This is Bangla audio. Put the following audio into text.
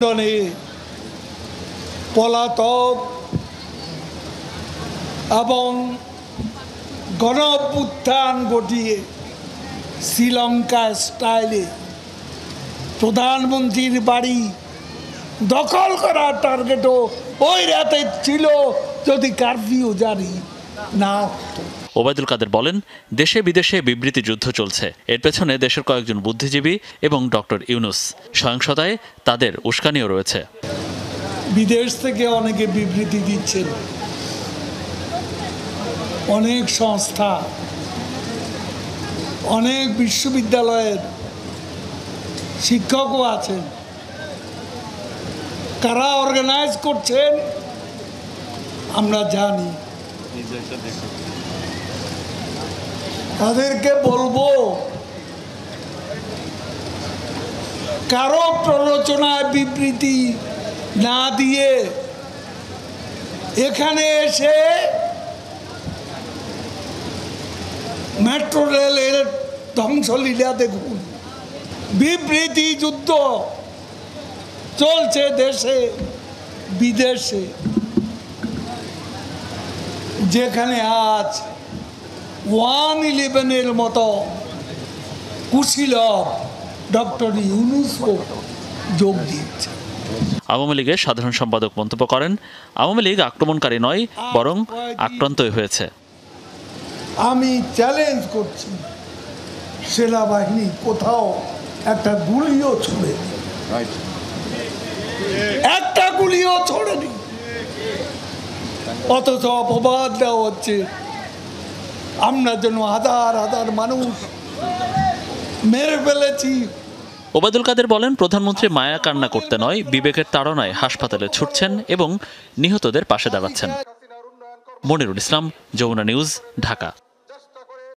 লন্ডনে পলাতক এবং গণঅভ্যুত্থান ঘটিয়ে শ্রীলঙ্কা স্টাইলে প্রধানমন্ত্রীর বাড়ি দখল করার টার্গেটও ওই রাতে ছিল যদি কারফিউ জারি না হতো। ওবায়দুল কাদের বলেন, দেশে বিদেশে বিবৃতি যুদ্ধ চলছে। এর পেছনে দেশের কয়েকজন বুদ্ধিজীবী এবং ডক্টর ইউনূস। সহিংসতায় তাদের উস্কানিও রয়েছে। বিদেশ থেকে অনেকে বিবৃতি দিচ্ছেন, অনেক সংস্থা, অনেক বিশ্ববিদ্যালয়ের শিক্ষকও আছেন। কারা অর্গানাইজ করছেন আমরা জানি। তাদেরকে বলবো, কারো প্ররোচনায় বিবৃতি না দিয়ে এখানে এসে মেট্রো রেলের ধ্বংসলীলা দেখুন। বিবৃতি যুদ্ধ চলছে দেশে বিদেশে, যেখানে আজ 111-এর মতো কুশীলব ডক্টর ইউনূসও যোগ দিয়েছে। আওয়ামী লীগের সাধারণ সম্পাদক মন্তব্য করেন, আওয়ামী লীগ আক্রমণকারী নয়, বরং আক্রান্তই হয়েছে। আমি চ্যালেঞ্জ করছি, সেনাবাহিনী কোথাও একটা গুলিও ছোড়েনি, একটা গুলিও ছোড়েনি, অথচ অপবাদ দেওয়া হচ্ছে আমরা যেন হাজার হাজার মানুষ মেরে ফেলেছি। ওবায়দুল কাদের বলেন, প্রধানমন্ত্রী মায়া কান্না করতে নয়, বিবেকের তাড়নায় হাসপাতালে ছুটছেন এবং নিহতদের পাশে দাঁড়াচ্ছেন। মনিরুল ইসলাম, যমুনা নিউজ, ঢাকা।